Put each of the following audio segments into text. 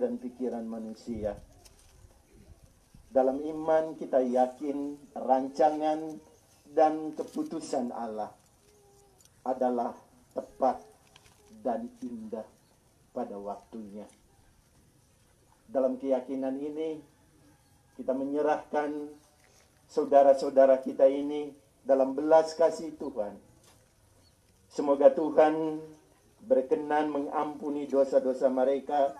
pikiran-pikiran manusia. Dalam iman kita yakin rancangan dan keputusan Allah adalah tepat dan indah pada waktunya. Dalam keyakinan ini, kita menyerahkan saudara-saudara kita ini dalam belas kasih Tuhan. Semoga Tuhan berkenan mengampuni dosa-dosa mereka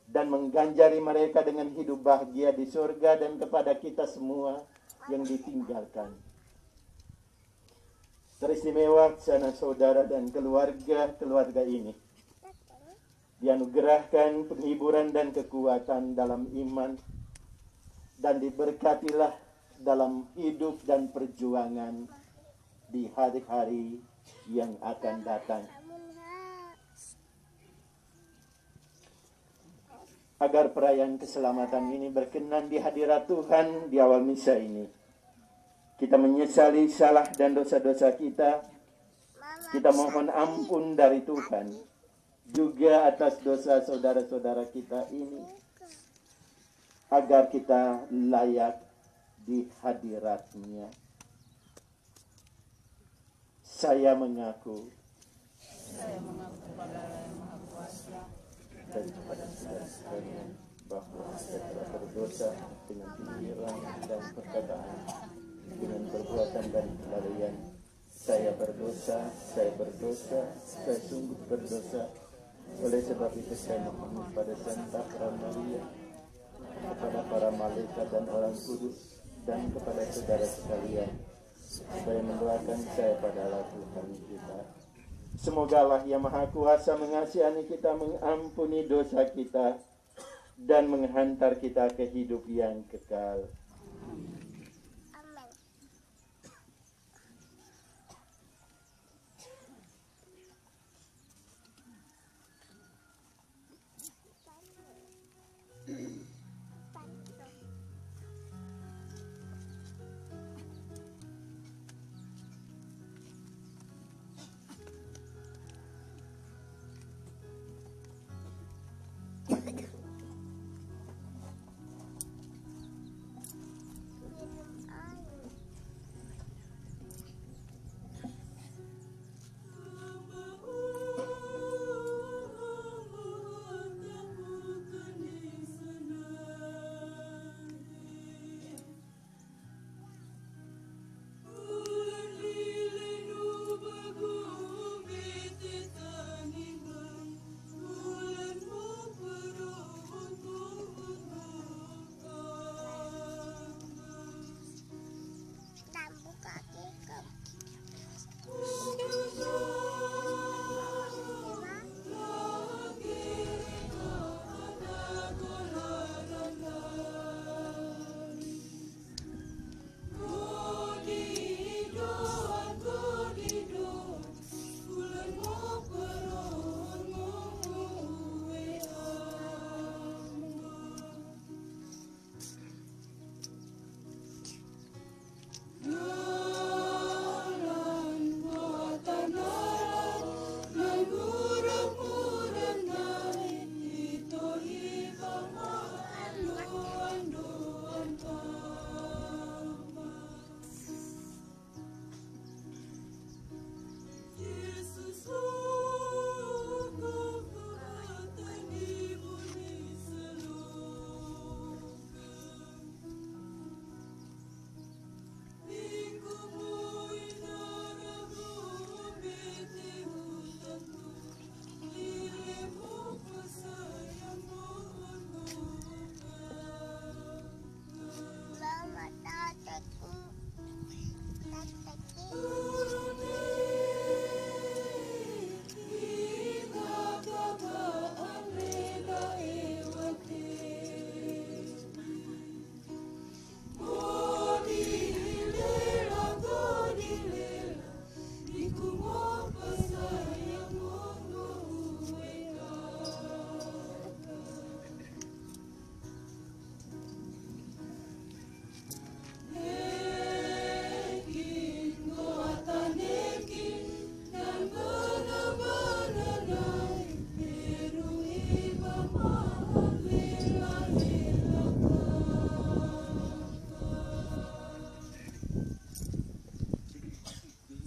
dan mengganjari mereka dengan hidup bahagia di surga dan kepada kita semua yang ditinggalkan. Teristimewa sanak saudara dan keluarga ini dianugerahkan penghiburan dan kekuatan dalam iman dan diberkatilah dalam hidup dan perjuangan di hari-hari yang akan datang. Agar perayaan keselamatan ini berkenan di hadirat Tuhan di awal misa ini. Kita menyesali salah dan dosa-dosa kita. Kita mohon ampun dari Tuhan juga atas dosa saudara-saudara kita ini, agar kita layak di hadirat-Nya. Saya mengaku kepada Allah yang Maha Kuasa dan kepada saudara sekalian bahwa saya telah berdosa dengan pikiran dan perkataan, dengan perbuatan dan kelalaian. Saya berdosa, saya sungguh berdosa. Oleh sebab itu saya mohon pada Santa Maria, kepada para malaikat dan orang kudus, dan kepada saudara sekalian, supaya mendoakan saya pada Allah Tuhan kita. Semoga Allah yang Maha Kuasa mengasihani kita, mengampuni dosa kita, dan menghantar kita ke hidup yang kekal.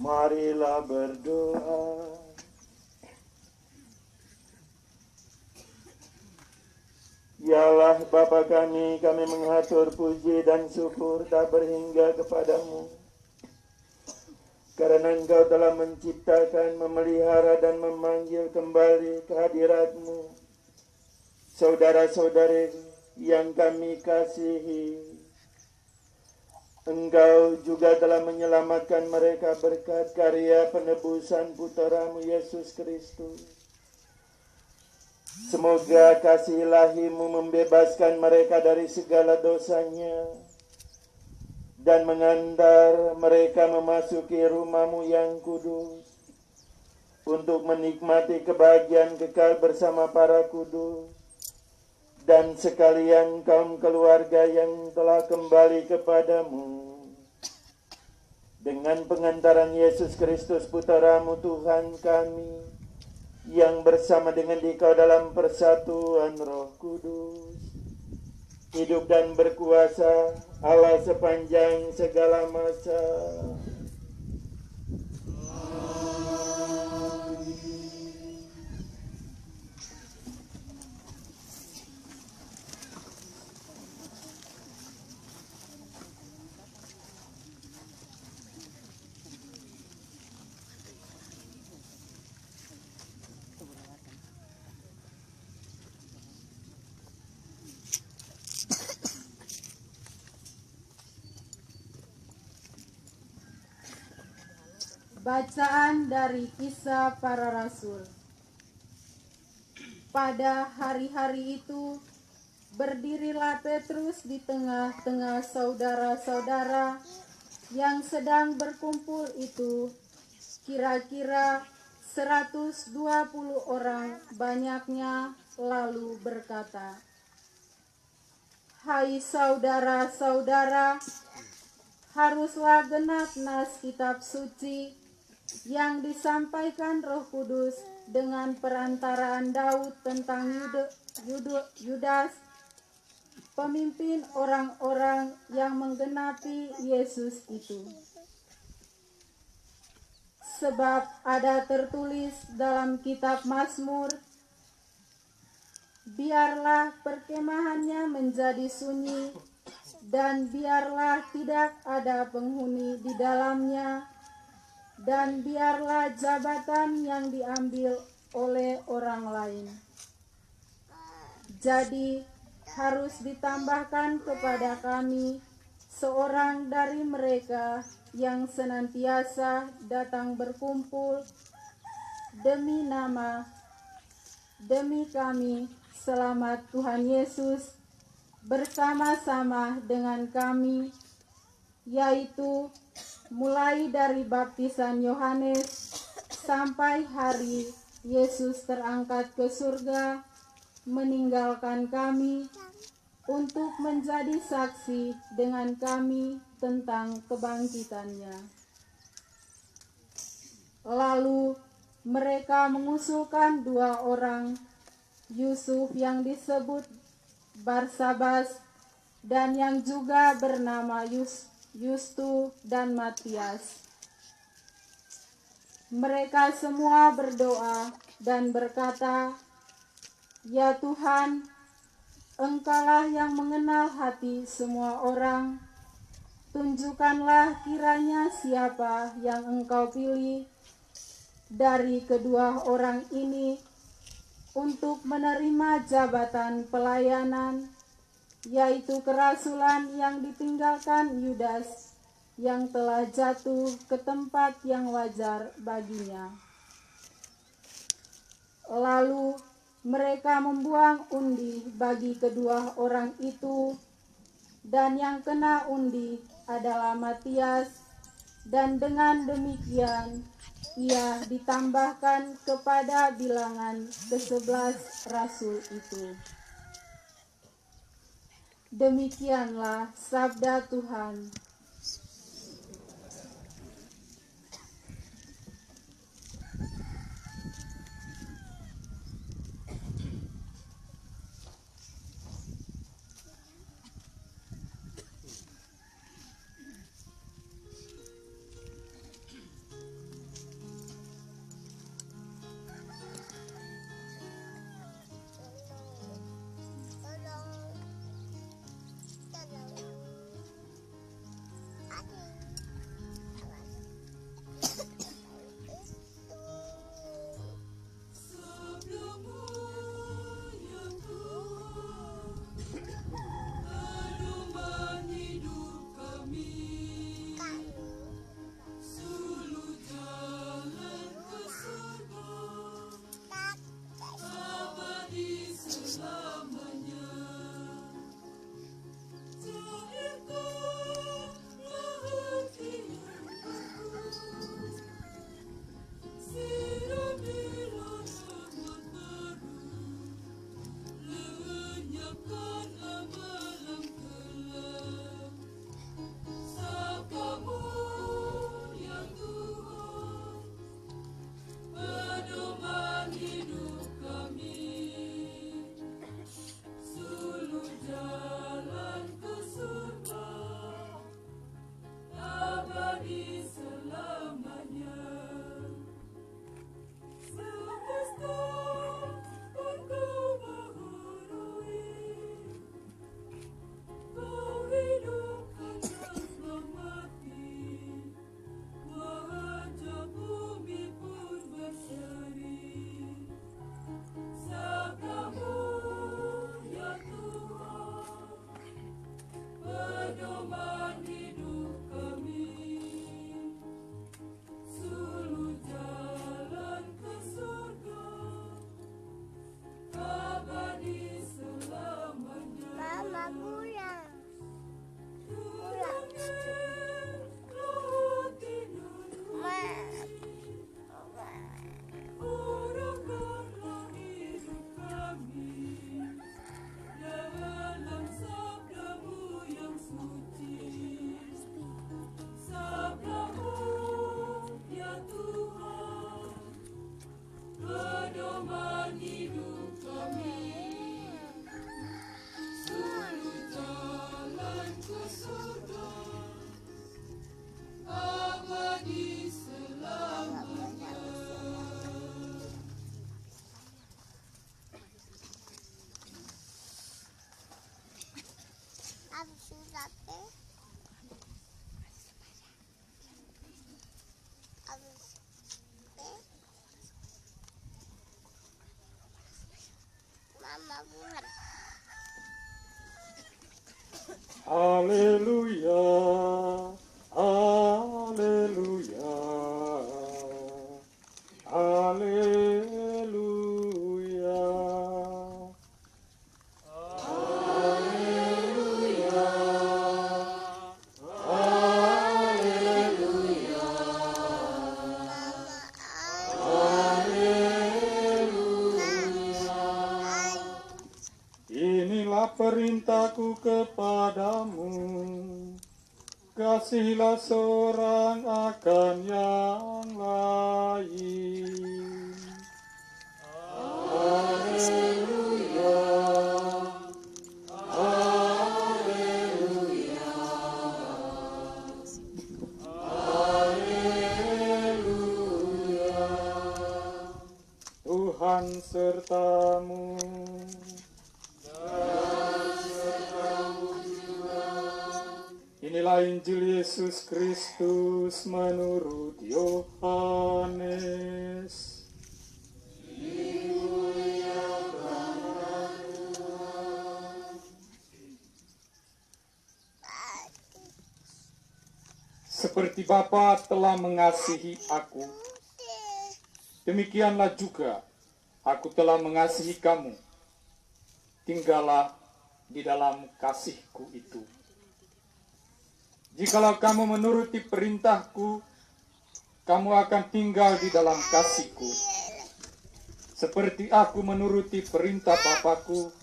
Marilah berdoa. Ya Allah Bapa kami mengatur puji dan syukur tak berhingga kepadamu. Karena Engkau telah menciptakan, memelihara dan memanggil kembali ke hadirat-Mu saudara-saudari yang kami kasihi. Engkau juga telah menyelamatkan mereka berkat karya penebusan Putra-Mu Yesus Kristus. Semoga kasih ilahi-Mu membebaskan mereka dari segala dosanya dan mengantar mereka memasuki rumah-Mu yang kudus untuk menikmati kebahagiaan kekal bersama para kudus dan sekalian kaum keluarga yang telah kembali kepadamu. Dengan pengantaran Yesus Kristus Putra-Mu Tuhan kami, yang bersama dengan Dikau dalam persatuan Roh Kudus, hidup dan berkuasa Allah sepanjang segala masa. Bacaan dari Kisah Para Rasul. Pada hari-hari itu, berdirilah Petrus di tengah-tengah saudara-saudara yang sedang berkumpul itu, kira-kira 120 orang banyaknya, lalu berkata, "Hai saudara-saudara, haruslah genap nas kitab suci yang disampaikan Roh Kudus dengan perantaraan Daud tentang Yudas, pemimpin orang-orang yang menggenapi Yesus itu. Sebab ada tertulis dalam kitab Mazmur, biarlah perkemahannya menjadi sunyi, dan biarlah tidak ada penghuni di dalamnya, dan biarlah jabatan yang diambil oleh orang lain. Jadi harus ditambahkan kepada kami seorang dari mereka yang senantiasa datang berkumpul demi nama, demi kami, selamat Tuhan Yesus bersama-sama dengan kami, yaitu mulai dari baptisan Yohanes sampai hari Yesus terangkat ke surga, meninggalkan kami untuk menjadi saksi dengan kami tentang kebangkitannya." Lalu mereka mengusulkan 2 orang, Yusuf yang disebut Barsabas dan yang juga bernama Yustu dan Matias. Mereka semua berdoa dan berkata, "Ya Tuhan, Engkaulah yang mengenal hati semua orang. Tunjukkanlah kiranya siapa yang Engkau pilih dari kedua orang ini untuk menerima jabatan pelayanan, yaitu kerasulan yang ditinggalkan Yudas, yang telah jatuh ke tempat yang wajar baginya." Lalu mereka membuang undi bagi kedua orang itu, dan yang kena undi adalah Matias, dan dengan demikian ia ditambahkan kepada bilangan ke-11 rasul itu. Demikianlah sabda Tuhan. Haleluya, haleluya, haleluya, haleluya, haleluya, haleluya. Inilah perintahku kepadamu, kasihilah seorang akan yang lain. Haleluya, haleluya, haleluya. Tuhan sertamu. Inilah Injil Yesus Kristus menurut Yohanes. Seperti Bapa telah mengasihi aku, demikianlah juga aku telah mengasihi kamu. Tinggallah di dalam kasihku itu. Jikalau kamu menuruti perintahku, kamu akan tinggal di dalam kasihku. Seperti aku menuruti perintah Bapakku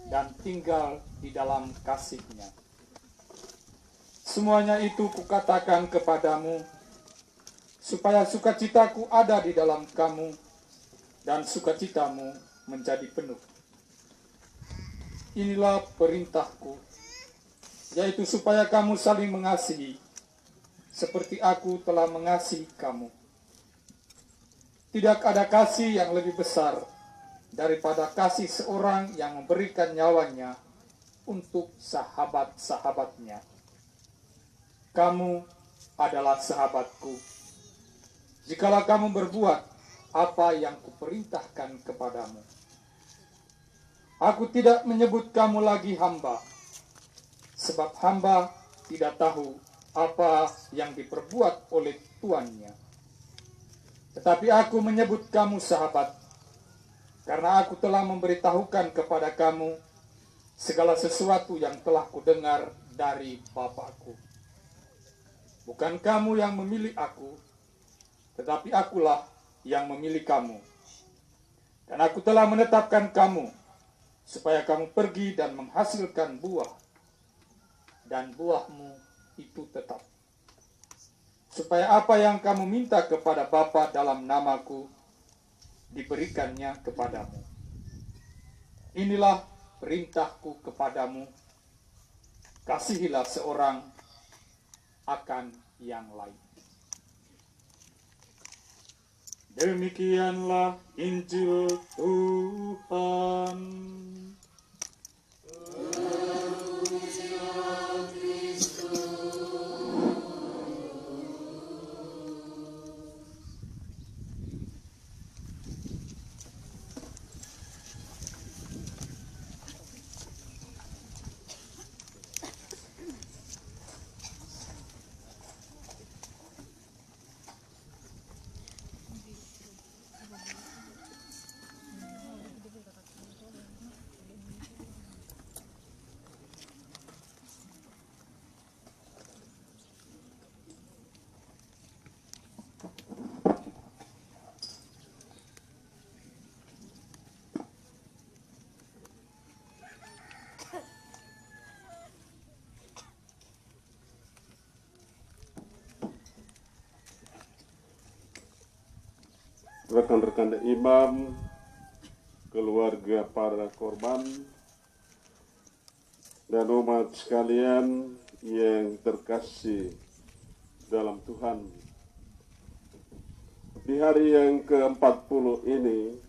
dan tinggal di dalam kasihnya. Semuanya itu kukatakan kepadamu, supaya sukacitaku ada di dalam kamu, dan sukacitamu menjadi penuh. Inilah perintahku, yaitu supaya kamu saling mengasihi, seperti aku telah mengasihi kamu. Tidak ada kasih yang lebih besar daripada kasih seorang yang memberikan nyawanya untuk sahabat-sahabatnya. Kamu adalah sahabatku, jikalau kamu berbuat apa yang kuperintahkan kepadamu. Aku tidak menyebut kamu lagi hamba, sebab hamba tidak tahu apa yang diperbuat oleh tuannya. Tetapi aku menyebut kamu sahabat, karena aku telah memberitahukan kepada kamu segala sesuatu yang telah kudengar dari Bapakku. Bukan kamu yang memilih aku, tetapi akulah yang memilih kamu. Dan aku telah menetapkan kamu, supaya kamu pergi dan menghasilkan buah, dan buahmu itu tetap. Supaya apa yang kamu minta kepada Bapa dalam namaku, diberikannya kepadamu. Inilah perintahku kepadamu, kasihilah seorang akan yang lain. Demikianlah Injil Tuhan. Rekan-rekan imam, keluarga para korban, dan umat sekalian yang terkasih dalam Tuhan. Di hari yang ke-40 ini,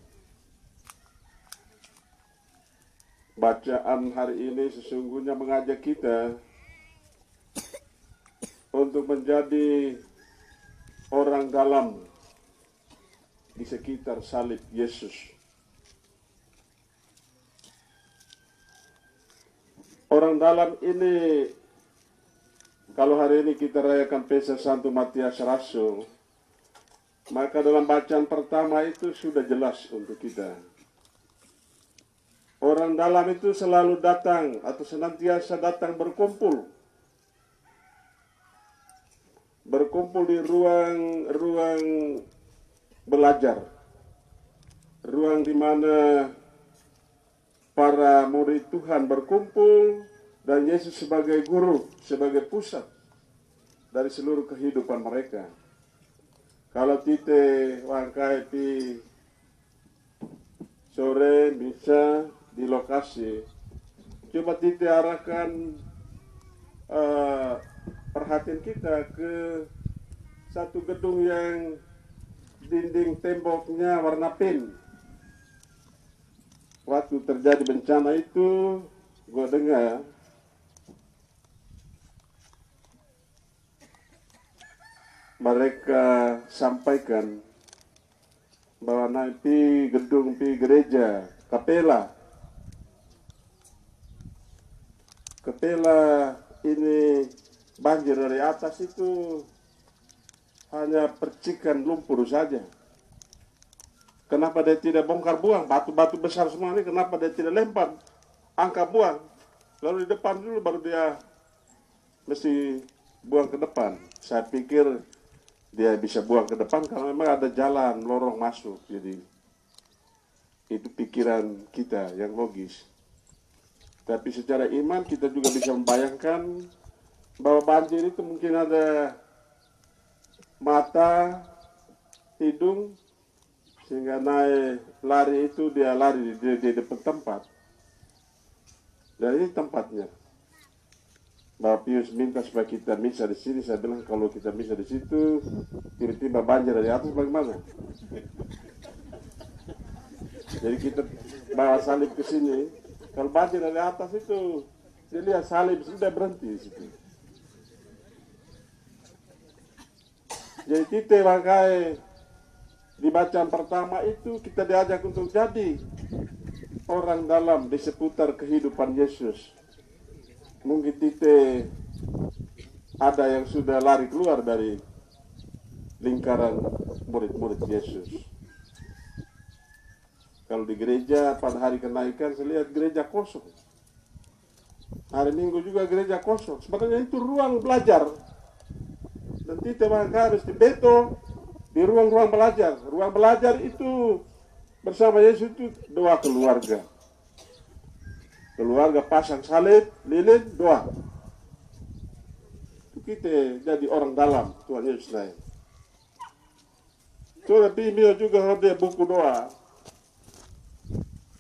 bacaan hari ini sesungguhnya mengajak kita untuk menjadi orang dalam di sekitar salib Yesus. Orang dalam ini, kalau hari ini kita rayakan Pesta Santo Matias Rasul, maka dalam bacaan pertama itu sudah jelas untuk kita. Orang dalam itu selalu datang atau senantiasa datang berkumpul. Berkumpul di ruang belajar. Ruang di mana para murid Tuhan berkumpul dan Yesus sebagai guru, sebagai pusat dari seluruh kehidupan mereka. Kalau tite wangkai di sore bisa di lokasi, coba tite arahkan perhatian kita ke satu gedung yang dinding temboknya warna pink. Waktu terjadi bencana itu, gue dengar mereka sampaikan bahwa nanti gedung di gereja kapela ini banjir dari atas itu hanya percikan lumpur saja. Kenapa dia tidak bongkar buang batu-batu besar semua ini? Kenapa dia tidak lempar, angkat buang, lalu di depan dulu baru dia mesti buang ke depan? Saya pikir dia bisa buang ke depan karena memang ada jalan lorong masuk. Jadi itu pikiran kita yang logis. Tapi secara iman kita juga bisa membayangkan bahwa banjir itu mungkin ada mata, hidung, sehingga naik lari itu dia lari di depan tempat. Dan ini tempatnya. Bapak Pius minta supaya kita misa di sini. Saya bilang kalau kita misa di situ, tiba-tiba banjir dari atas bagaimana? Jadi kita bawa salib ke sini. Kalau banjir dari atas itu, dia lihat salib sudah berhenti di situ. Jadi kita pakai di bacaan pertama itu kita diajak untuk jadi orang dalam di seputar kehidupan Yesus. Mungkin kita ada yang sudah lari keluar dari lingkaran murid-murid Yesus. Kalau di gereja pada hari kenaikan saya lihat gereja kosong. Hari Minggu juga gereja kosong. Sebenarnya itu ruang belajar. Dan kita harus dibeto di ruang-ruang belajar. Ruang belajar itu bersama Yesus itu doa keluarga. Keluarga pasang salib, lilin, doa. Itu kita jadi orang dalam Tuhan Yesus naik. Soalnya Pimio juga ada buku doa.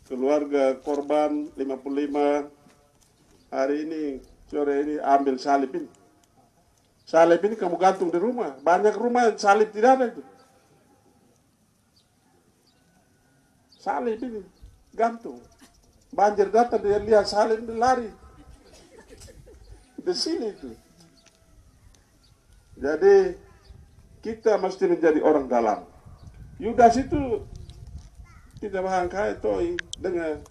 Keluarga korban 55 hari ini, sore ini ambil salib ini. Salib ini kamu gantung di rumah. Banyak rumah salib tidak ada itu. Salib ini gantung. Banjir datang dia lihat salib lari. Di sini itu. Jadi kita mesti menjadi orang dalam. Yudas itu tidak mengangkai toy dengan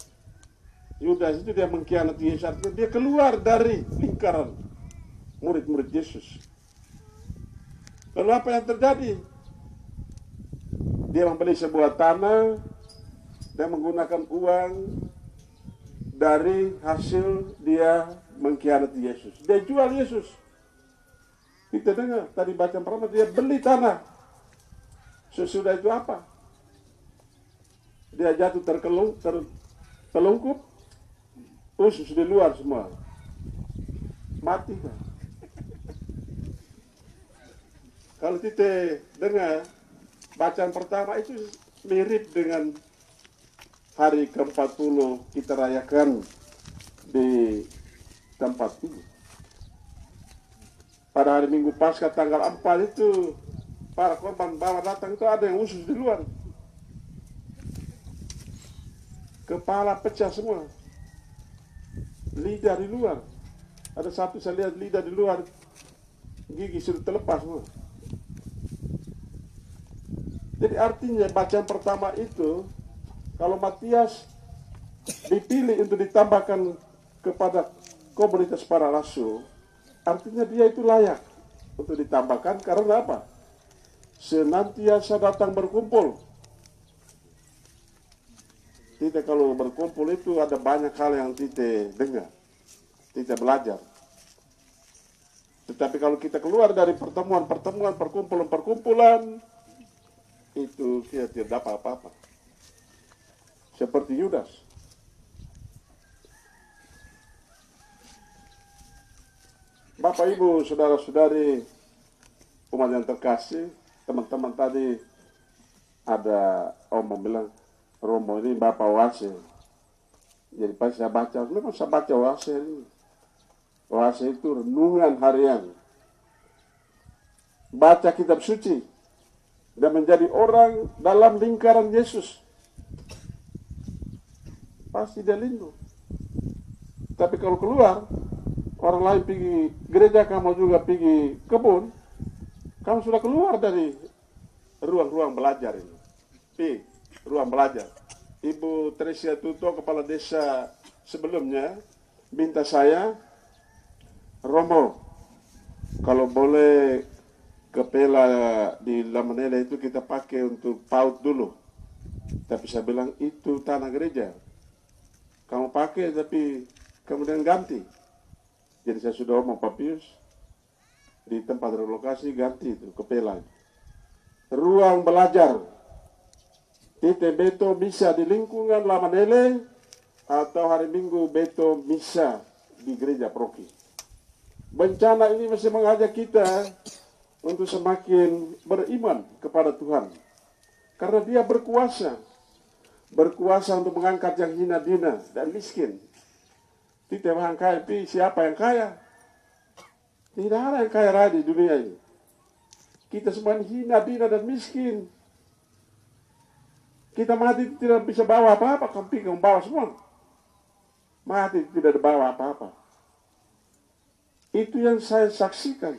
Yudas itu dia mengkhianati Yesus. Dia keluar dari lingkaran murid-murid Yesus. Lalu apa yang terjadi? Dia membeli sebuah tanah dan menggunakan uang dari hasil dia mengkhianati Yesus. Dia jual Yesus. Kita dengar tadi bacaan pertama dia beli tanah. Sesudah itu apa? Dia jatuh terkelungkup, usus di luar semua. Mati kan? Kalau kita dengar bacaan pertama itu mirip dengan hari ke-40 kita rayakan di tempat ini. Pada hari Minggu Paskah tanggal 4 itu para korban bawa datang itu ada yang usus di luar. Kepala pecah semua. Lidah di luar. Ada satu saya lihat lidah di luar. Gigi sudah terlepas semua. Jadi artinya bacaan pertama itu, kalau Matias dipilih untuk ditambahkan kepada komunitas para rasul, artinya dia itu layak untuk ditambahkan karena apa? Senantiasa datang berkumpul. Kita kalau berkumpul itu ada banyak hal yang kita dengar, kita belajar. Tetapi kalau kita keluar dari pertemuan-pertemuan, perkumpulan-perkumpulan, itu kita tidak dapat apa-apa. Seperti Yudas. Bapak, Ibu, saudara-saudari, umat yang terkasih, teman-teman tadi ada omong bilang, Romo ini Bapak Oase. Jadi pas saya baca, memang saya baca Oase ini. Oase itu renungan harian. Baca kitab suci. Dan menjadi orang dalam lingkaran Yesus. Pasti dia lindung. Tapi kalau keluar, orang lain pergi gereja, kamu juga pergi kebun, kamu sudah keluar dari ruang-ruang belajar ini. Ruang belajar. Ibu Tresia Tuto, kepala desa sebelumnya, minta saya, Romo, kalau boleh kepala di Lamanela itu kita pakai untuk PAUD dulu. Tapi saya bilang, itu tanah gereja. Kamu pakai tapi kemudian ganti. Jadi saya sudah omong Pak Pius, di tempat relokasi ganti itu kepala. Ruang belajar. Kita beto bisa di lingkungan Lamanele atau hari Minggu beto bisa di gereja Proki. Bencana ini masih mengajak kita untuk semakin beriman kepada Tuhan. Karena dia berkuasa. Berkuasa untuk mengangkat yang hina-dina dan miskin. Tidak orang kaya, siapa yang kaya? Tidak ada yang kaya raya di dunia ini. Kita semua hina-dina dan miskin. Kita mati tidak bisa bawa apa-apa, kami membawa semua. Mati tidak dibawa apa-apa. Itu yang saya saksikan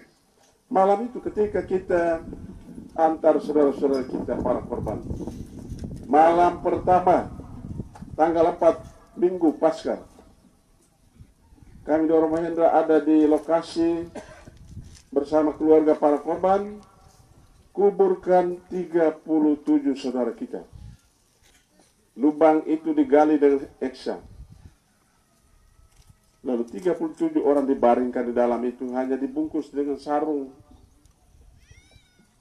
malam itu ketika kita antar saudara-saudara kita para korban. Malam pertama, tanggal 4 Minggu Paskah. Kami di Romo Hendra ada di lokasi bersama keluarga para korban, kuburkan 37 saudara kita. Lubang itu digali dengan eksa. Lalu 37 orang dibaringkan di dalam itu, hanya dibungkus dengan sarung.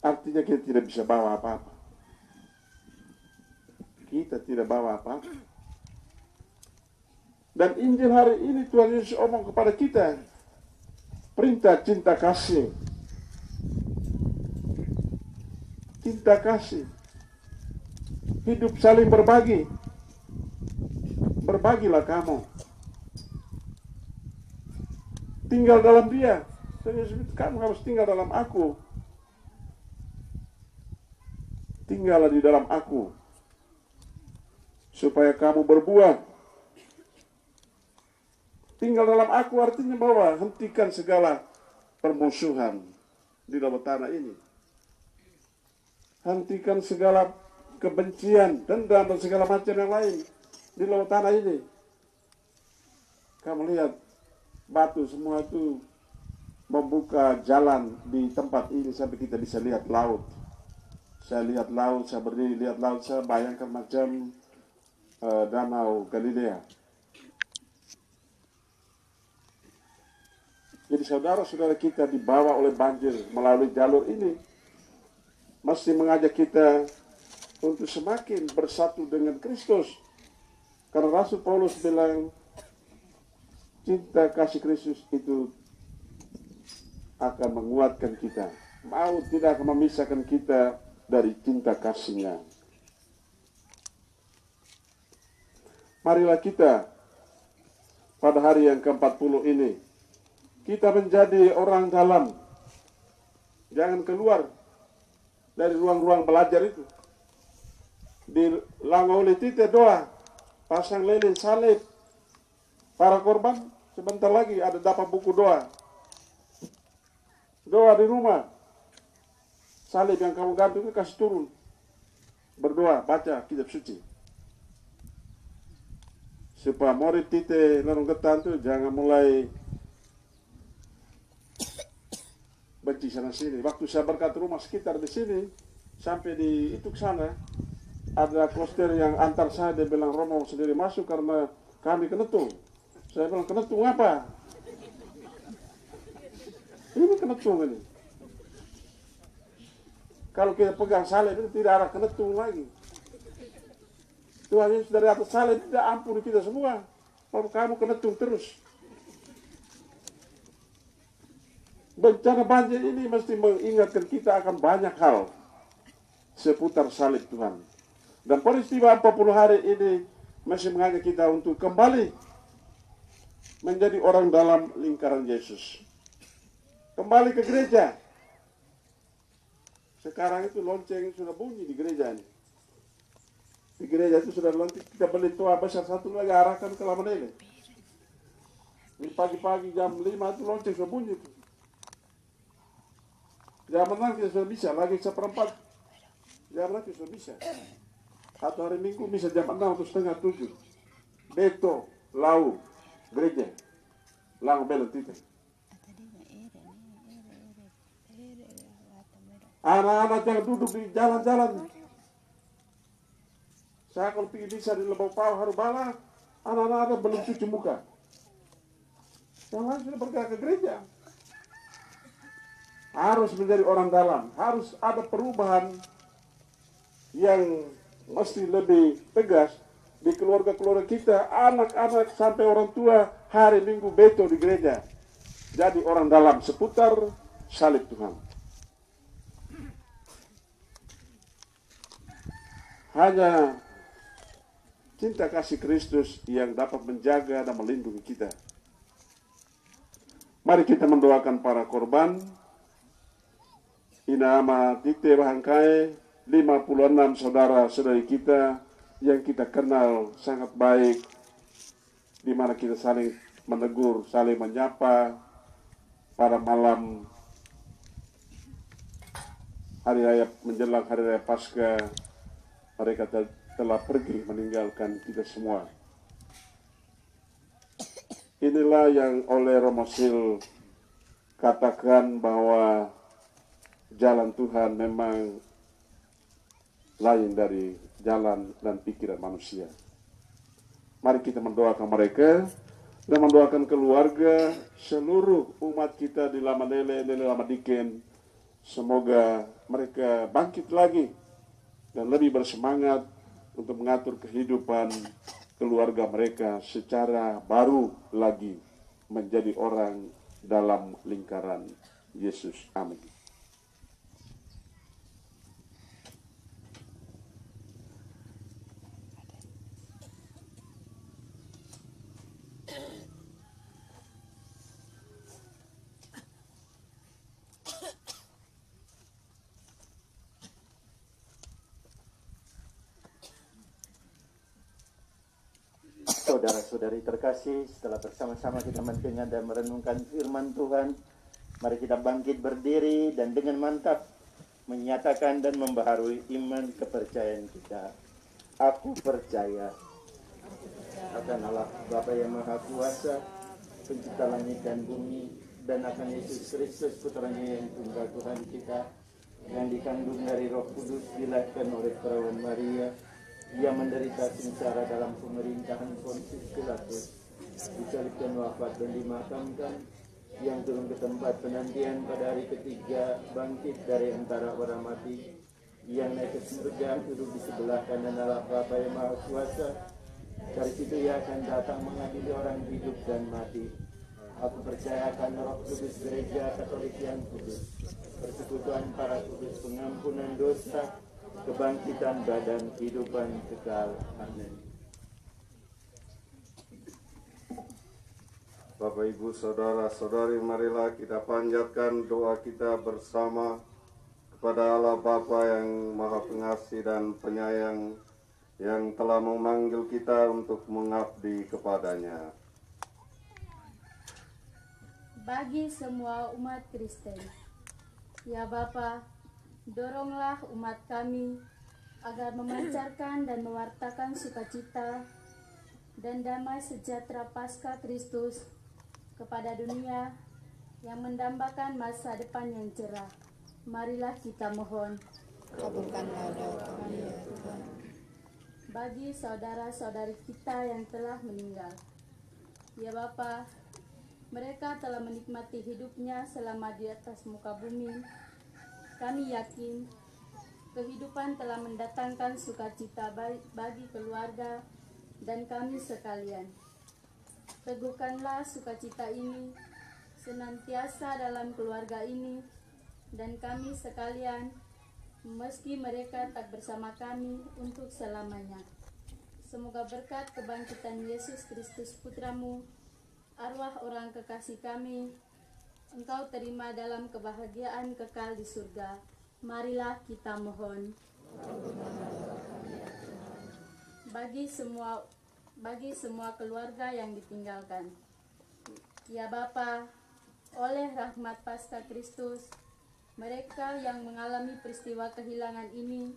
Artinya kita tidak bisa bawa apa-apa. Kita tidak bawa apa-apa. Dan Injil hari ini Tuhan Yesus omong kepada kita. Perintah cinta kasih. Cinta kasih. Hidup saling berbagi. Berbagilah kamu. Tinggal dalam dia. Kamu harus tinggal dalam aku. Tinggallah di dalam aku. Supaya kamu berbuah. Tinggal dalam aku artinya bahwa hentikan segala permusuhan di dalam tanah ini. Hentikan segala kebencian, dendam, dan segala macam yang lain di dalam tanah ini. Kamu lihat, batu semua itu membuka jalan di tempat ini sampai kita bisa lihat laut. Saya lihat laut, saya berdiri lihat laut, saya bayangkan macam Danau Galilea. Jadi saudara-saudara kita dibawa oleh banjir melalui jalur ini, mesti mengajak kita untuk semakin bersatu dengan Kristus. Karena Rasul Paulus bilang, cinta kasih Kristus itu akan menguatkan kita. Maut tidak akan memisahkan kita dari cinta kasih-Nya. Marilah kita pada hari yang ke-40 ini, kita menjadi orang dalam. Jangan keluar dari ruang-ruang belajar itu. Di Langoli Tite doa, pasang lilin salib para korban, sebentar lagi ada dapat buku doa. Doa di rumah. Salib yang kamu gantung itu kasih turun. Berdoa, baca kitab suci. Supaya murid tite larung ketan tuh jangan mulai benci sana sini. Waktu saya berkat rumah sekitar di sini, sampai di itu ke sana, ada kloster yang antar saya, dia bilang Romo sendiri masuk karena kami kenetung. Saya bilang kenetung apa? Ini kenetung ini. Kalau kita pegang salib itu tidak ada kenetung lagi. Tuhan Yesus dari atas salib tidak ampuni kita semua. Kalau kamu kenetung terus. Bencana banjir ini mesti mengingatkan kita akan banyak hal seputar salib Tuhan. Dan peristiwa 40 hari ini masih mengajak kita untuk kembali menjadi orang dalam lingkaran Yesus. Kembali ke gereja. Sekarang itu lonceng sudah bunyi di gereja ini. Di gereja itu sudah lonceng, kita beli tua besar satu lagi arahkan ke Lamanele. Di pagi-pagi jam 5 itu lonceng sudah bunyi. Zaman nanti sudah bisa, lagi seperempat. Zaman nanti sudah bisa. Atau hari Minggu bisa jam 6 atau setengah 7. Beto, lau, gereja. Lang belen titik. Anak-anak yang duduk di jalan-jalan. Saya kalau pergi bisa di Lebau Pau Harubala, anak-anak belum cuci muka. Yang lain sudah bergerak ke gereja. Harus menjadi orang dalam. Harus ada perubahan yang mesti lebih tegas di keluarga-keluarga kita. Anak-anak sampai orang tua hari Minggu beto di gereja. Jadi orang dalam seputar salib Tuhan. Hanya cinta kasih Kristus yang dapat menjaga dan melindungi kita. Mari kita mendoakan para korban. Inama Dikte Bahangkai, 56 saudara-saudari kita yang kita kenal sangat baik, di mana kita saling menegur, saling menyapa pada malam hari raya menjelang hari raya Paskah. Mereka telah pergi meninggalkan kita semua. Inilah yang oleh Romo Sil katakan bahwa jalan Tuhan memang lain dari jalan dan pikiran manusia. Mari kita mendoakan mereka dan mendoakan keluarga, seluruh umat kita di Lamanele, di Lamadiken. Semoga mereka bangkit lagi dan lebih bersemangat untuk mengatur kehidupan keluarga mereka secara baru lagi menjadi orang dalam lingkaran Yesus. Amin. Saudara-saudari terkasih, setelah bersama-sama kita mendengar dan merenungkan firman Tuhan, mari kita bangkit berdiri dan dengan mantap menyatakan dan membaharui iman kepercayaan kita. Aku percaya akan Allah Bapa yang Maha Kuasa, pencipta langit dan bumi, dan akan Yesus Kristus putranya yang tunggal Tuhan kita, yang dikandung dari Roh Kudus, dilahirkan oleh perawan Maria, yang menderita sengsara dalam pemerintahan Pontius Pilatus, disalibkan, wafat dan dimakamkan, yang turun ke tempat penantian pada hari ketiga, bangkit dari antara orang mati, yang naik ke surga, duduk di sebelah kanan Allah Bapa yang Maha Kuasa. Dari situ ia akan datang mengadili orang hidup dan mati. Aku percaya akan Roh Kudus, Gereja Katolik yang kudus, persekutuan para kudus, pengampunan dosa, kebangkitan badan, kehidupan kekal. Amin. Bapak, Ibu, Saudara-saudari, marilah kita panjatkan doa kita bersama kepada Allah Bapa yang Maha Pengasih dan Penyayang, yang telah memanggil kita untuk mengabdi kepadanya. Bagi semua umat Kristen, Ya Bapa, doronglah umat kami agar memancarkan dan mewartakan sukacita dan damai sejahtera Paskah Kristus kepada dunia yang mendambakan masa depan yang cerah. Marilah kita mohon. Kabulkanlah doa kami ya Tuhan. Bagi saudara-saudari kita yang telah meninggal, ya Bapa, mereka telah menikmati hidupnya selama di atas muka bumi. Kami yakin kehidupan telah mendatangkan sukacita bagi keluarga dan kami sekalian. Teguhkanlah sukacita ini senantiasa dalam keluarga ini dan kami sekalian, meski mereka tak bersama kami untuk selamanya. Semoga berkat kebangkitan Yesus Kristus Putramu, arwah orang kekasih kami, Engkau terima dalam kebahagiaan kekal di surga. Marilah kita mohon. Bagi semua keluarga yang ditinggalkan, ya Bapa, oleh rahmat Paskah Kristus, mereka yang mengalami peristiwa kehilangan ini,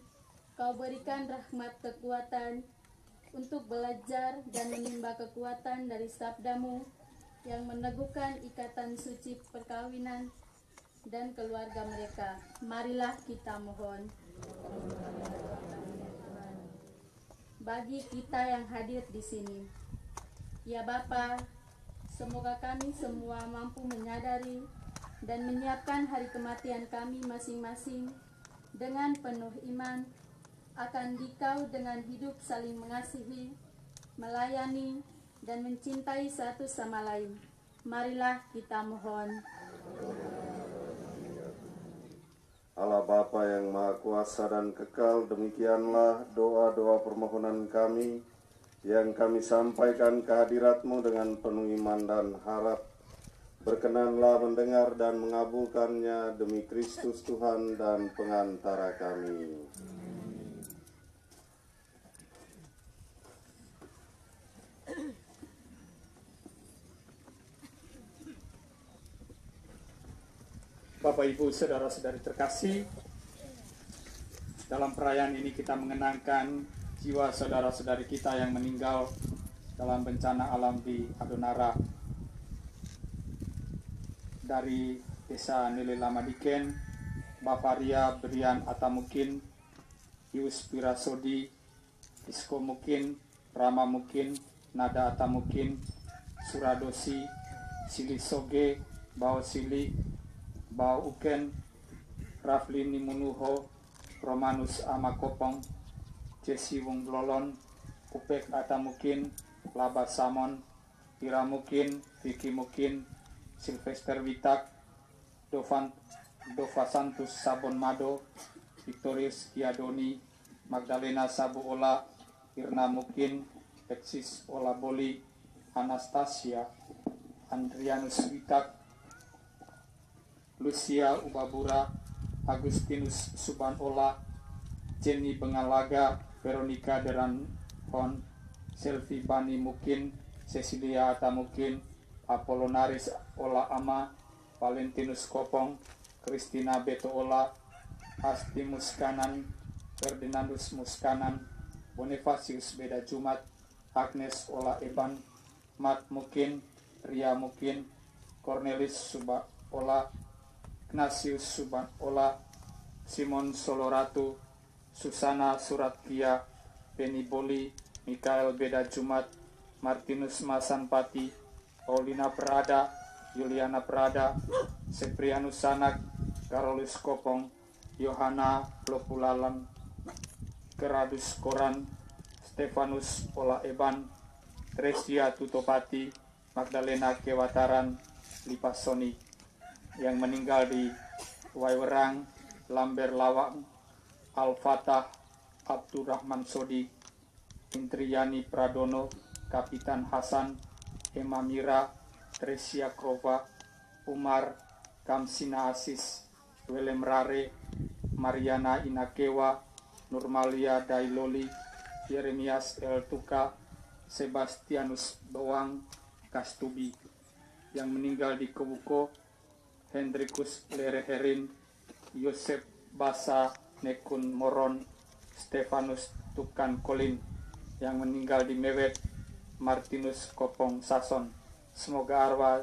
Kau berikan rahmat kekuatan untuk belajar dan menimba kekuatan dari sabda-Mu yang meneguhkan ikatan suci perkawinan dan keluarga mereka. Marilah kita mohon. Bagi kita yang hadir di sini, ya Bapa, semoga kami semua mampu menyadari dan menyiapkan hari kematian kami masing-masing dengan penuh iman akan Dikau dengan hidup saling mengasihi, melayani, dan mencintai satu sama lain. Marilah kita mohon. Allah Bapa yang Maha Kuasa dan Kekal, demikianlah doa-doa permohonan kami yang kami sampaikan ke hadirat-Mu dengan penuh iman dan harap. Berkenanlah mendengar dan mengabulkannya demi Kristus Tuhan dan pengantara kami. Bapak, Ibu, saudara-saudari terkasih, dalam perayaan ini kita mengenangkan jiwa saudara-saudari kita yang meninggal dalam bencana alam di Adonara. Dari desa Nili Lamadiken, Bapak Ria Brian Atamukin, Yus Pirasodi, Isko Mukin, Rama Mukin, Nada Atamukin, Suradosi, Sili Soge, Bao Sili, Bao Uken, Raflini Munuho, Romanus Amakopong, Jesse Wung Lolon, Upek Atamukin, Laba Samon, Ira Mukin, Vicky Mukin, Sylvester Witak, Dova Santus Sabon Mado, Victorius Kiadoni, Magdalena Sabu Ola, Irna Mukin, Alexis Ola Boli, Anastasia, Andrianus Witak, Lucia Ubabura, Agustinus Suban Ola, Jenny Bengalaga, Veronica Deranhon, Selvi Bani Mukin, Cecilia Atamukin, Apollonaris Ola Ama, Valentinus Kopong, Christina Beto Ola, Asti Muskanan, Ferdinandus Muskanan, Bonifacius Beda Jumat, Agnes Ola Eban, Mat Mukin, Ria Mukin, Cornelis Suba Ola, Ignatius Suban Ola, Simon Soloratu, Susana Suratkia, Penny Boli, Mikael Beda Jumat, Martinus Masanpati, Paulina Prada, Juliana Prada, Seprianus Sanak, Karolus Kopong, Yohana Lopulalan, Geradus Koran, Stefanus Ola Eban, Tresia Tutopati, Magdalena Kewataran, Lipasoni, yang meninggal di Waiwerang, Lamber Lawang, Al-Fatah, Abdurrahman Sodi, Intriani Pradono, Kapitan Hasan, Emma Mira, Tresia Krova, Umar, Kamsina Asis, Welem Rare, Mariana Inakewa, Nurmalia Dailoli, Yeremias El Tuka, Sebastianus Doang, Kastubi, yang meninggal di Kewuko, Hendrikus Lereherin, Yosef Basa Nekun Moron, Stefanus Tukan Kolin yang meninggal di Mewet, Martinus Kopong Sason. Semoga arwah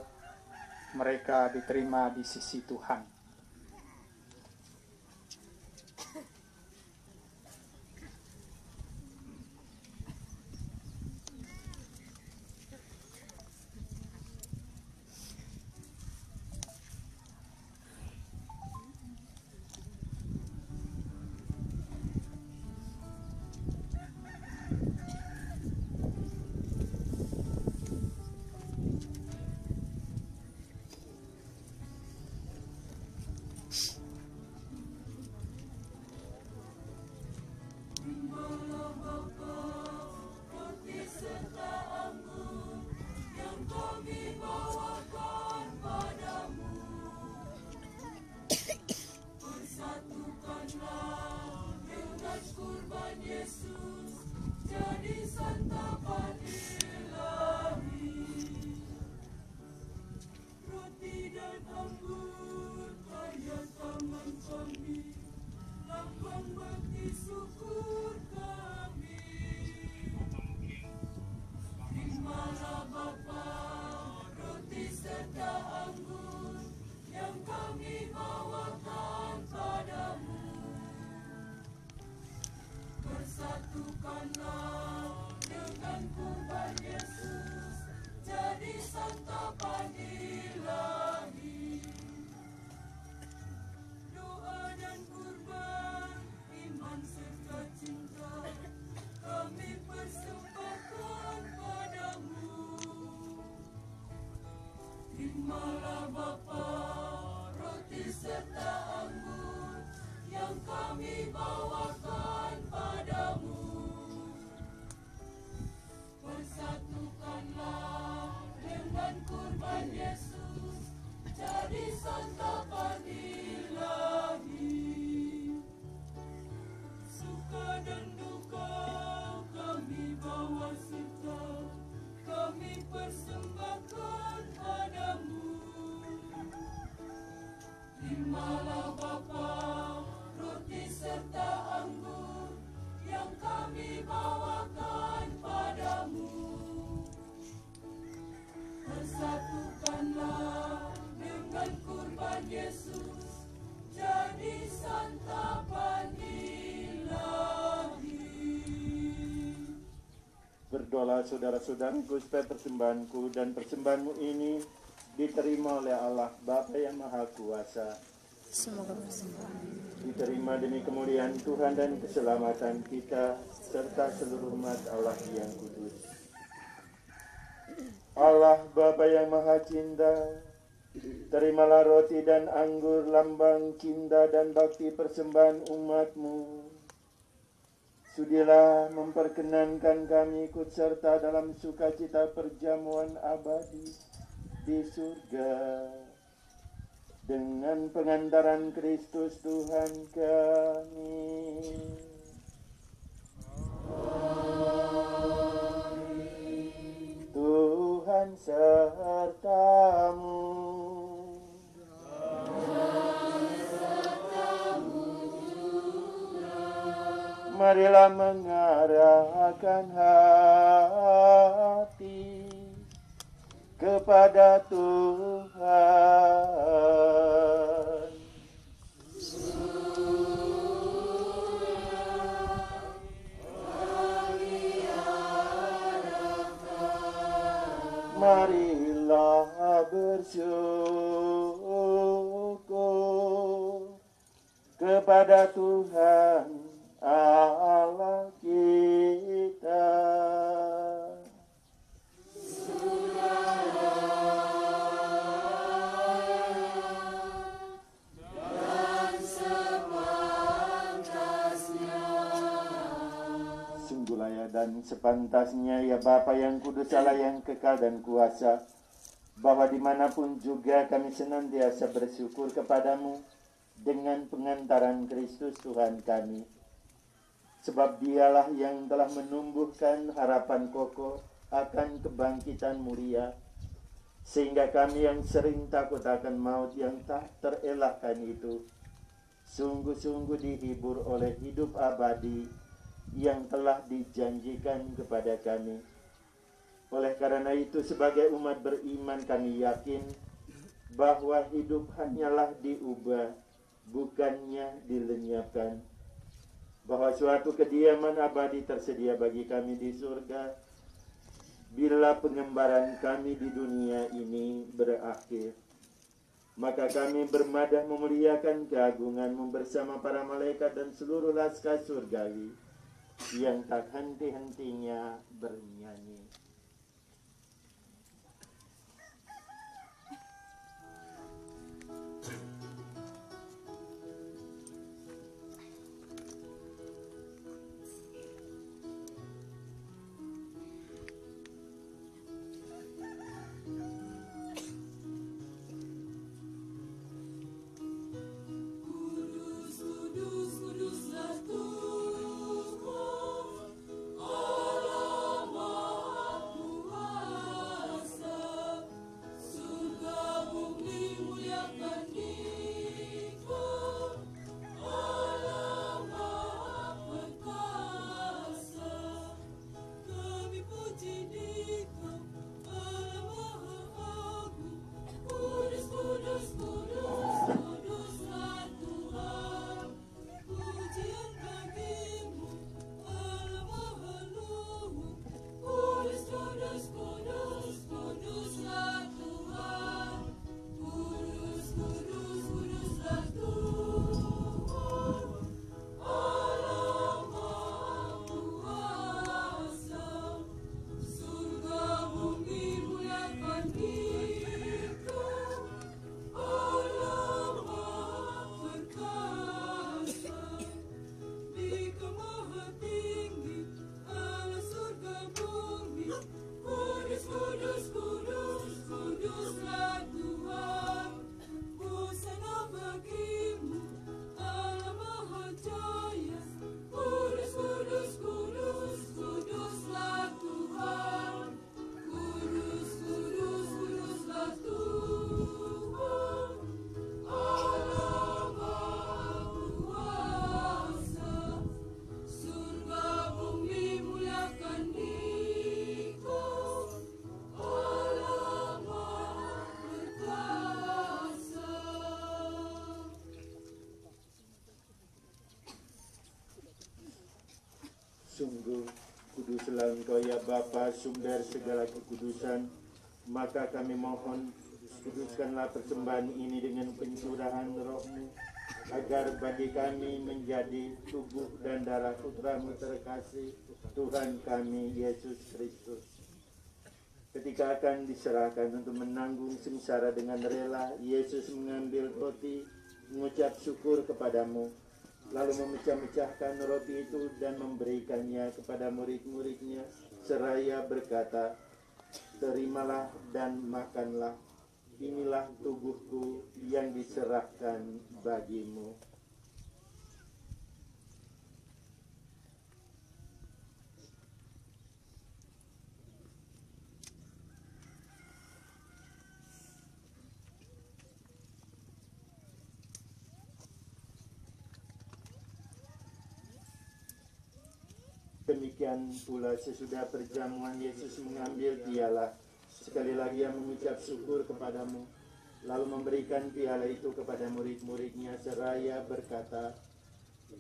mereka diterima di sisi Tuhan. Berdoalah saudara-saudaraku supaya persembahanku dan persembahanmu ini diterima oleh Allah Bapa yang Maha Kuasa. Semoga persembahan Diterima demi kemuliaan Tuhan dan keselamatan kita serta seluruh umat Allah yang kudus. Allah Bapa yang Maha Cinta, terimalah roti dan anggur lambang cinta dan bakti persembahan umat-Mu. Sudilah memperkenankan kami ikut serta dalam sukacita perjamuan abadi di surga dengan pengantaran Kristus Tuhan kami. Tuhan sertamu. Marilah mengarahkan hati kepada Tuhan. Marilah bersyukur kepada Tuhan Allah kita. Sungguh layak dan sepantasnya ya Bapa yang kudus, Allah yang kekal dan kuasa, bahwa dimanapun juga kami senantiasa bersyukur kepadamu dengan pengantaran Kristus Tuhan kami. Sebab dialah yang telah menumbuhkan harapan kokoh akan kebangkitan mulia, sehingga kami yang sering takut akan maut yang tak terelakkan itu, sungguh-sungguh dihibur oleh hidup abadi yang telah dijanjikan kepada kami. Oleh karena itu, sebagai umat beriman, kami yakin bahwa hidup hanyalah diubah, bukannya dilenyapkan. Bahwa suatu kediaman abadi tersedia bagi kami di surga bila pengembaraan kami di dunia ini berakhir. Maka kami bermadah memuliakan keagungan-Mu bersama para malaikat dan seluruh laskar surgawi yang tak henti-hentinya bernyanyi. Sungguh kuduslah Engkau ya Bapa, sumber segala kekudusan. Maka kami mohon, kuduskanlah persembahan ini dengan pencurahan Roh-Mu, agar bagi kami menjadi tubuh dan darah Putra-Mu terkasih, Tuhan kami Yesus Kristus. Ketika akan diserahkan untuk menanggung sengsara dengan rela, Yesus mengambil roti, mengucap syukur kepadamu, lalu memecah-mecahkan roti itu dan memberikannya kepada murid-muridnya, seraya berkata, "Terimalah dan makanlah, inilah tubuhku yang diserahkan bagimu." Demikian pula sesudah perjamuan Yesus mengambil piala, sekali lagi Ia mengucap syukur kepadamu, lalu memberikan piala itu kepada murid-muridnya seraya berkata,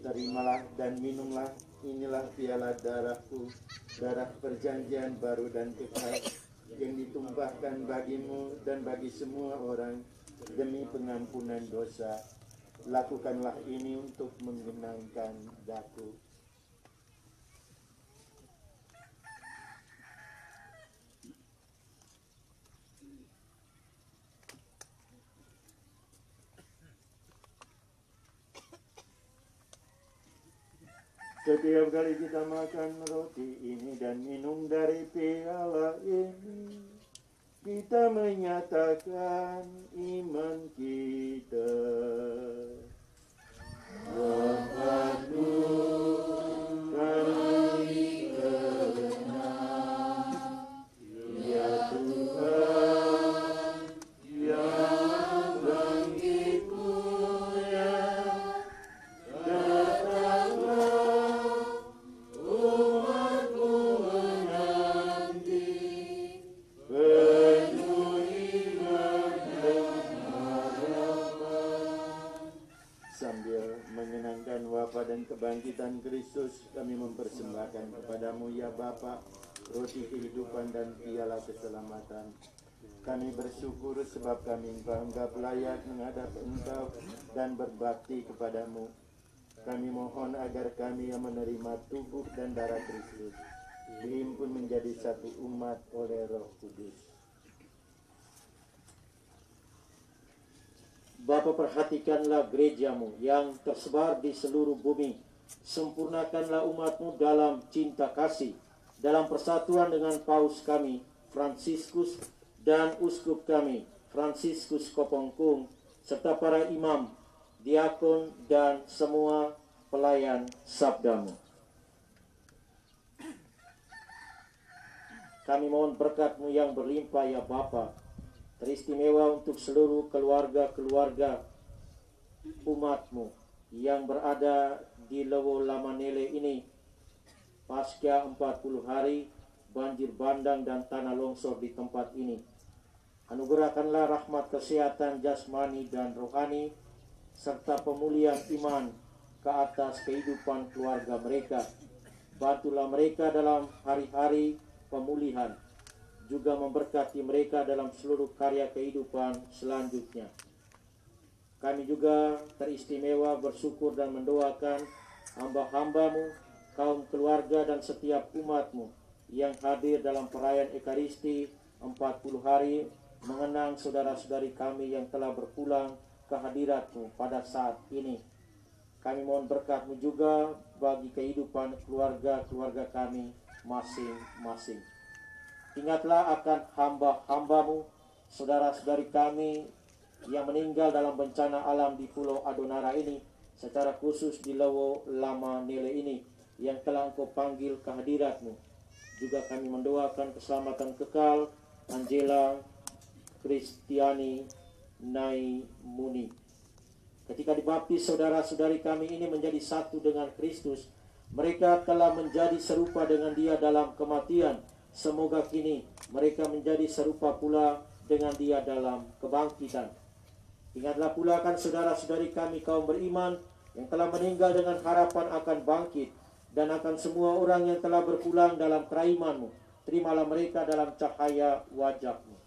"Terimalah dan minumlah, inilah piala darahku, darah perjanjian baru dan kekal, yang ditumpahkan bagimu dan bagi semua orang demi pengampunan dosa. Lakukanlah ini untuk mengenangkan daku." Setiap kali kita makan roti ini dan minum dari piala ini, kita menyatakan iman kita. Bapakku, kami kenal, ya Tuhan, yang bangkit mulia, dan kebangkitan Kristus, kami mempersembahkan kepadamu ya Bapa, roti kehidupan dan piala keselamatan. Kami bersyukur sebab kami Engkau anggap layak menghadap Engkau dan berbakti kepadamu. Kami mohon agar kami yang menerima tubuh dan darah Kristus dihimpun menjadi satu umat oleh Roh Kudus. Bapa, perhatikanlah gerejamu yang tersebar di seluruh bumi. Sempurnakanlah umatmu dalam cinta kasih, dalam persatuan dengan Paus kami, Fransiskus, dan Uskup kami, Fransiskus Kopongkung, serta para imam, diakon, dan semua pelayan sabdamu. Kami mohon berkat-Mu yang berlimpah ya Bapa, teristimewa untuk seluruh keluarga-keluarga umat-Mu yang berada di Lewo Lamanele ini pasca 40 hari banjir bandang dan tanah longsor di tempat ini. Anugerahkanlah rahmat kesehatan jasmani dan rohani serta pemulihan iman ke atas kehidupan keluarga mereka. Bantulah mereka dalam hari-hari pemulihan, juga memberkati mereka dalam seluruh karya kehidupan selanjutnya. Kami juga teristimewa bersyukur dan mendoakan hamba-hamba-Mu, kaum keluarga dan setiap umat-Mu yang hadir dalam perayaan Ekaristi 40 hari mengenang saudara-saudari kami yang telah berpulang ke hadirat-Mu pada saat ini. Kami mohon berkat-Mu juga bagi kehidupan keluarga-keluarga kami masing-masing. Ingatlah akan hamba-hamba-Mu, saudara-saudari kami yang meninggal dalam bencana alam di Pulau Adonara ini, secara khusus di Lewo Lamanele ini, yang telah Engkau panggil ke hadirat-Mu. Juga kami mendoakan keselamatan kekal Angela Kristiani Naimuni. Ketika dibaptis, saudara-saudari kami ini menjadi satu dengan Kristus. Mereka telah menjadi serupa dengan Dia dalam kematian. Semoga kini mereka menjadi serupa pula dengan Dia dalam kebangkitan. Ingatlah pula akan saudara-saudari kami kaum beriman yang telah meninggal dengan harapan akan bangkit, dan akan semua orang yang telah berpulang dalam keraiman-Mu. Terimalah mereka dalam cahaya wajah-Mu.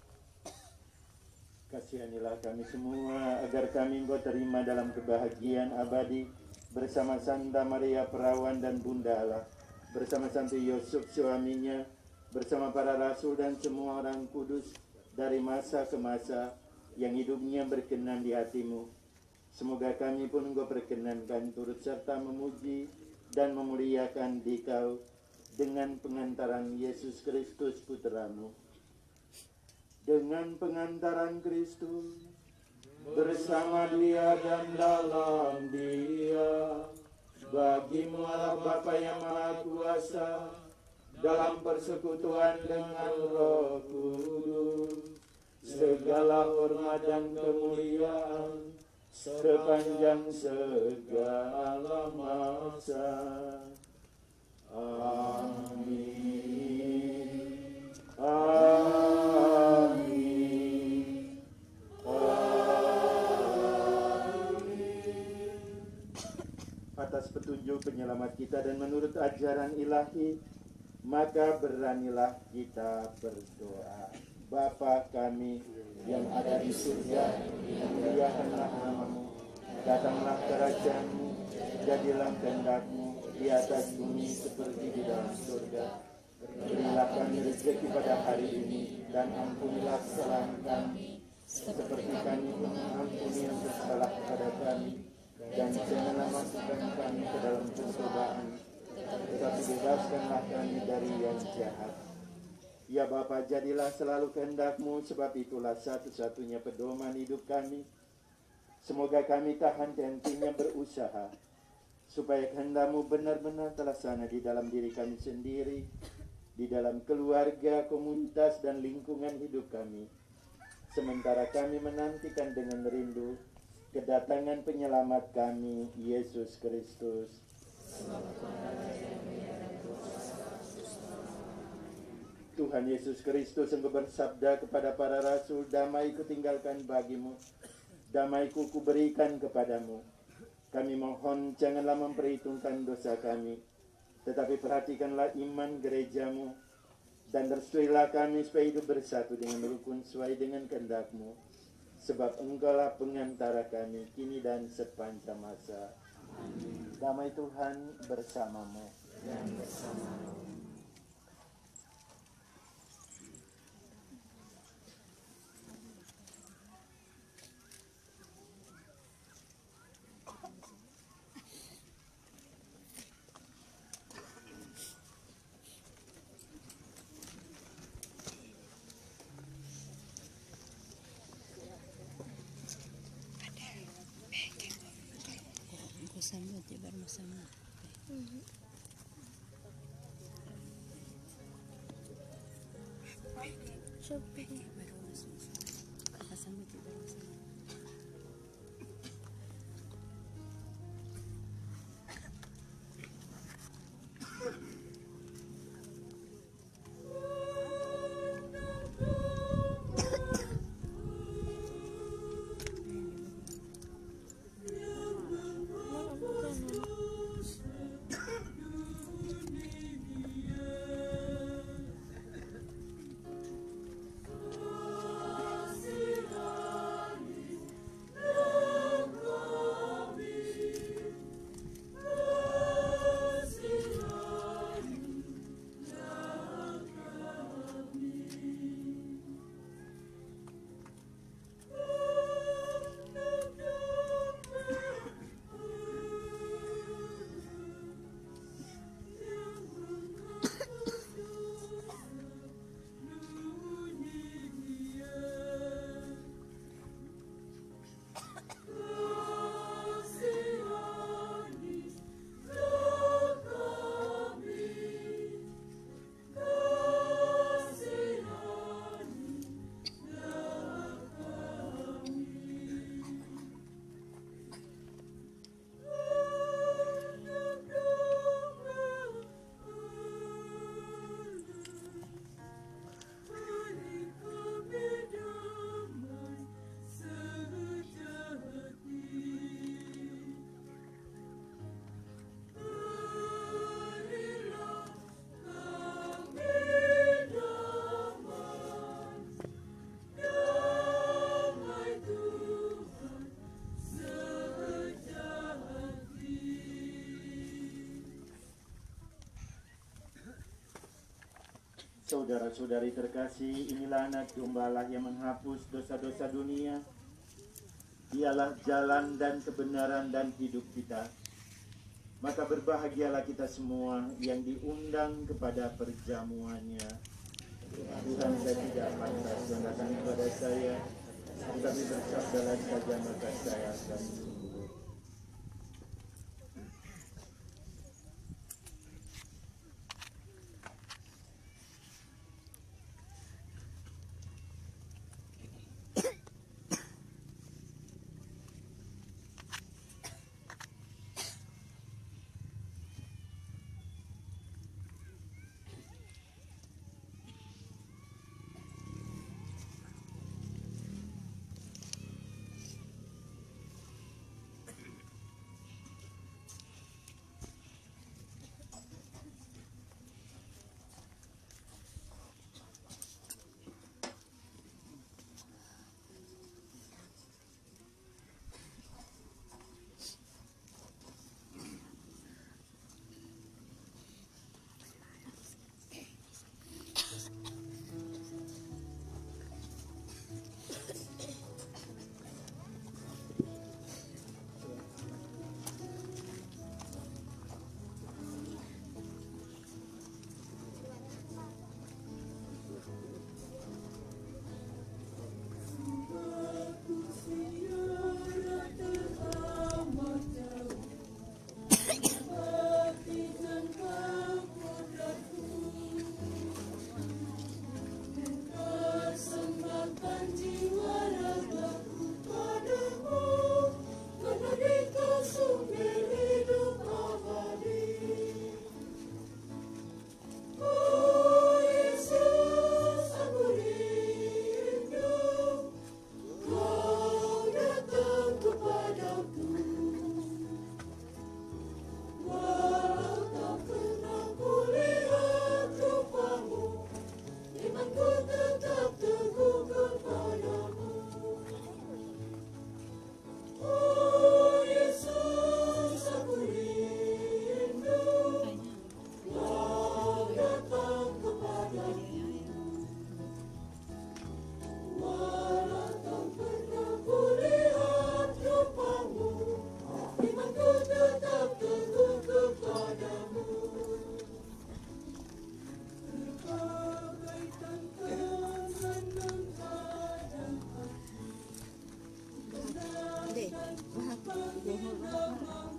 Kasihanilah kami semua agar kami Engkau terima dalam kebahagiaan abadi bersama Santa Maria Perawan dan Bunda Allah, bersama Santo Yusuf suaminya, bersama para rasul dan semua orang kudus dari masa ke masa yang hidupnya berkenan di hati-Mu. Semoga kami pun Engkau perkenankan turut serta memuji dan memuliakan Dikau dengan pengantaran Yesus Kristus Putra-Mu. Dengan pengantaran Kristus, bersama Dia dan dalam Dia, bagi-Mu Allah Bapa yang Maha Kuasa, dalam persekutuan dengan Roh Kudus, segala hormat dan kemuliaan sepanjang segala masa. Amin. Amin. Amin. Atas petunjuk penyelamat kita dan menurut ajaran ilahi, maka beranilah kita berdoa. Bapa kami yang ada di surga, dimuliakanlah nama-Mu, datanglah kerajaan-Mu, jadilah kehendak-Mu di atas bumi seperti di dalam surga. Berilah kami rezeki pada hari ini, dan ampunilah kesalahan kami, seperti kami mengampuni yang bersalah kepada kami, dan janganlah masukkan kami ke dalam pencobaan, tetapi bebaskanlah kami dari yang jahat. Ya Bapa, jadilah selalu kehendak-Mu, sebab itulah satu-satunya pedoman hidup kami. Semoga kami tahan hentinya berusaha, supaya kehendak-Mu benar-benar terlaksana di dalam diri kami sendiri, di dalam keluarga, komunitas, dan lingkungan hidup kami. Sementara kami menantikan dengan rindu kedatangan penyelamat kami, Yesus Kristus. Tuhan Yesus Kristus, Engkau bersabda kepada para rasul, damai kutinggalkan bagimu, damai ku berikan kepadamu. Kami mohon janganlah memperhitungkan dosa kami, tetapi perhatikanlah iman gerejamu, dan restuilah kami supaya hidup bersatu dengan rukun sesuai dengan kehendak-Mu, sebab Engkaulah pengantara kami kini dan sepanjang masa. Damai Tuhan bersamamu. Bersama tidak bersama. Bersama tidak bersama. Saudara-saudari terkasih, inilah anak domba Allah yang menghapus dosa-dosa dunia. Dialah jalan dan kebenaran dan hidup kita. Maka berbahagialah kita semua yang diundang kepada perjamuannya. Tuhan, saya tidak pantas yang datang kepada saya, tetapi bersabdalah saja maka saya akan sembuh. Mahak,